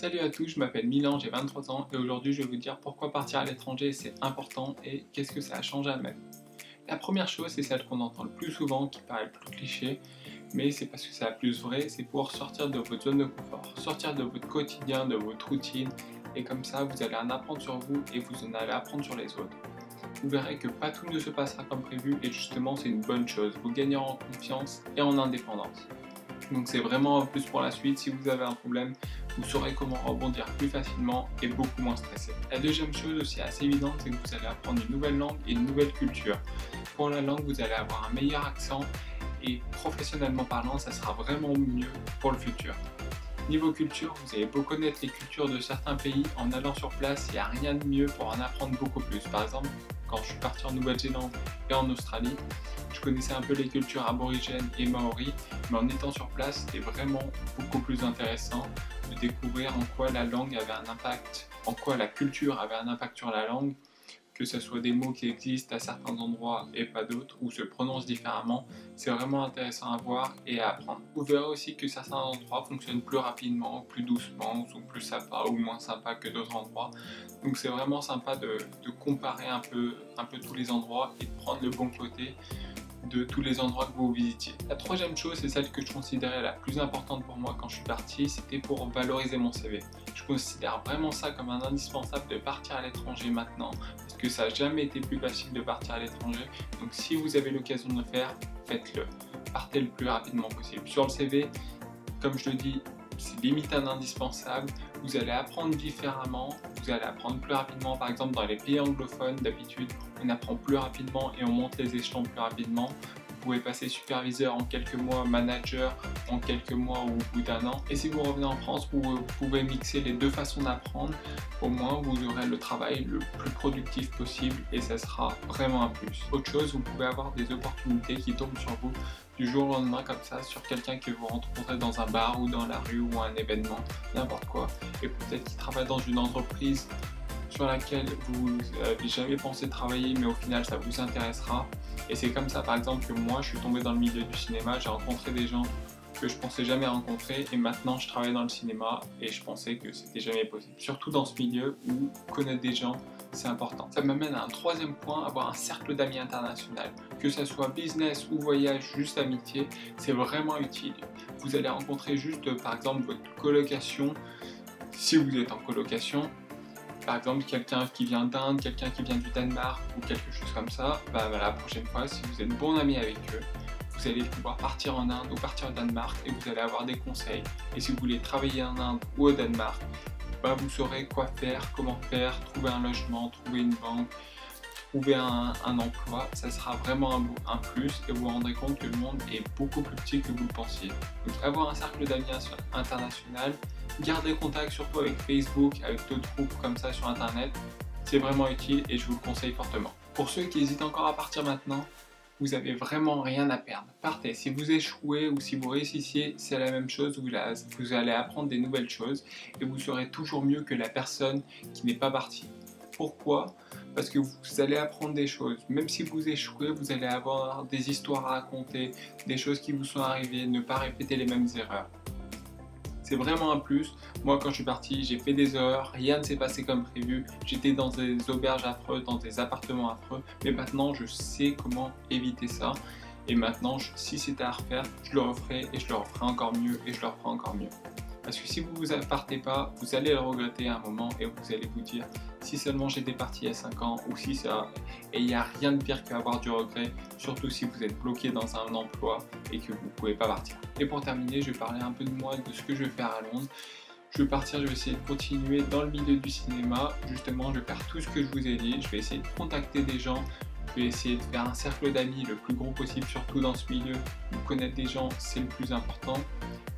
Salut à tous, je m'appelle Milan, j'ai 23 ans et aujourd'hui je vais vous dire pourquoi partir à l'étranger c'est important et qu'est-ce que ça a changé à ma vie. La première chose, c'est celle qu'on entend le plus souvent, qui paraît le plus cliché, mais c'est parce que c'est la plus vraie, c'est pouvoir sortir de votre zone de confort, sortir de votre quotidien, de votre routine, et comme ça vous allez en apprendre sur vous et vous en allez apprendre sur les autres. Vous verrez que pas tout ne se passera comme prévu et justement c'est une bonne chose, vous gagnerez en confiance et en indépendance. Donc c'est vraiment un plus pour la suite. Si vous avez un problème, vous saurez comment rebondir plus facilement et beaucoup moins stressé. La deuxième chose aussi assez évidente, c'est que vous allez apprendre une nouvelle langue et une nouvelle culture. Pour la langue, vous allez avoir un meilleur accent et professionnellement parlant, ça sera vraiment mieux pour le futur. Niveau culture, vous allez beau connaître les cultures de certains pays, en allant sur place, il n'y a rien de mieux pour en apprendre beaucoup plus. Par exemple, quand je suis parti en Nouvelle-Zélande et en Australie, je connaissais un peu les cultures aborigènes et maoris, mais en étant sur place, c'était vraiment beaucoup plus intéressant de découvrir en quoi la langue avait un impact, en quoi la culture avait un impact sur la langue, que ce soit des mots qui existent à certains endroits et pas d'autres, ou se prononcent différemment, c'est vraiment intéressant à voir et à apprendre. Vous verrez aussi que certains endroits fonctionnent plus rapidement, plus doucement, ou sont plus sympas ou moins sympas que d'autres endroits. Donc c'est vraiment sympa de comparer un peu tous les endroits et de prendre le bon côté de tous les endroits que vous visitiez. La troisième chose, c'est celle que je considérais la plus importante pour moi quand je suis parti, c'était pour valoriser mon CV. Je considère vraiment ça comme un indispensable de partir à l'étranger maintenant, parce que ça n'a jamais été plus facile de partir à l'étranger. Donc si vous avez l'occasion de le faire, faites-le. Partez le plus rapidement possible. Sur le CV, comme je le dis, c'est limite un indispensable. Vous allez apprendre différemment, vous allez apprendre plus rapidement. Par exemple, dans les pays anglophones, d'habitude, on apprend plus rapidement et on monte les échelons plus rapidement. Vous pouvez passer superviseur en quelques mois, manager en quelques mois ou au bout d'un an. Et si vous revenez en France, vous pouvez mixer les deux façons d'apprendre. Au moins, vous aurez le travail le plus productif possible et ça sera vraiment un plus. Autre chose, vous pouvez avoir des opportunités qui tombent sur vous du jour au lendemain comme ça, sur quelqu'un que vous rencontrez dans un bar ou dans la rue ou un événement, n'importe quoi. Et peut-être qu'il travaille dans une entreprise sur laquelle vous n'avez jamais pensé travailler, mais au final ça vous intéressera. Et c'est comme ça par exemple que moi je suis tombé dans le milieu du cinéma, j'ai rencontré des gens que je pensais jamais rencontrer et maintenant je travaille dans le cinéma et je pensais que c'était jamais possible. Surtout dans ce milieu où connaître des gens c'est important. Ça m'amène à un troisième point, avoir un cercle d'amis international. Que ce soit business ou voyage, juste amitié, c'est vraiment utile. Vous allez rencontrer juste par exemple votre colocation, si vous êtes en colocation, par exemple quelqu'un qui vient d'Inde, quelqu'un qui vient du Danemark ou quelque chose comme ça, la prochaine fois, si vous êtes bon ami avec eux, vous allez pouvoir partir en Inde ou partir au Danemark et vous allez avoir des conseils. Et si vous voulez travailler en Inde ou au Danemark, vous saurez quoi faire, comment faire, trouver un logement, trouver une banque, trouver un emploi. Ça sera vraiment un plus et vous vous rendrez compte que le monde est beaucoup plus petit que vous le pensiez. Donc avoir un cercle d'amis international, garder contact surtout avec Facebook, avec d'autres groupes comme ça sur internet, c'est vraiment utile et je vous le conseille fortement. Pour ceux qui hésitent encore à partir maintenant, vous avez vraiment rien à perdre. Partez. Si vous échouez ou si vous réussissiez, c'est la même chose. Vous allez apprendre des nouvelles choses et vous serez toujours mieux que la personne qui n'est pas partie. Pourquoi ? Parce que vous allez apprendre des choses. Même si vous échouez, vous allez avoir des histoires à raconter, des choses qui vous sont arrivées, ne pas répéter les mêmes erreurs. C'est vraiment un plus. Moi, quand je suis parti, j'ai fait des erreurs, rien ne s'est passé comme prévu. J'étais dans des auberges affreuses, dans des appartements affreux, mais maintenant, je sais comment éviter ça. Et maintenant, si c'était à refaire, je le referai et je le referai encore mieux et je le referai encore mieux. Parce que si vous ne partez pas, vous allez le regretter à un moment et vous allez vous dire si seulement j'étais parti il y a 5 ans ou si ça... Et il n'y a rien de pire qu'avoir du regret, surtout si vous êtes bloqué dans un emploi et que vous ne pouvez pas partir. Et pour terminer, je vais parler un peu de moi, de ce que je vais faire à Londres. Je vais partir, je vais essayer de continuer dans le milieu du cinéma. Justement, je vais faire tout ce que je vous ai dit. Je vais essayer de contacter des gens. Je vais essayer de faire un cercle d'amis le plus gros possible, surtout dans ce milieu. Connaître des gens, c'est le plus important.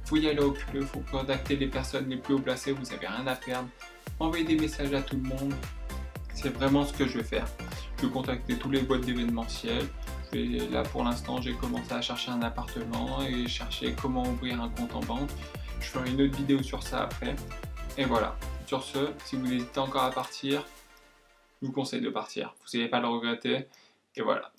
Il faut y aller au culot, il faut contacter les personnes les plus haut placées, vous n'avez rien à perdre. Envoyer des messages à tout le monde, c'est vraiment ce que je vais faire. Je vais contacter tous les boîtes d'événementiel. Là pour l'instant, j'ai commencé à chercher un appartement et chercher comment ouvrir un compte en banque. Je ferai une autre vidéo sur ça après. Et voilà. Sur ce, si vous hésitez encore à partir, je vous conseille de partir. Vous n'allez pas le regretter. Et voilà.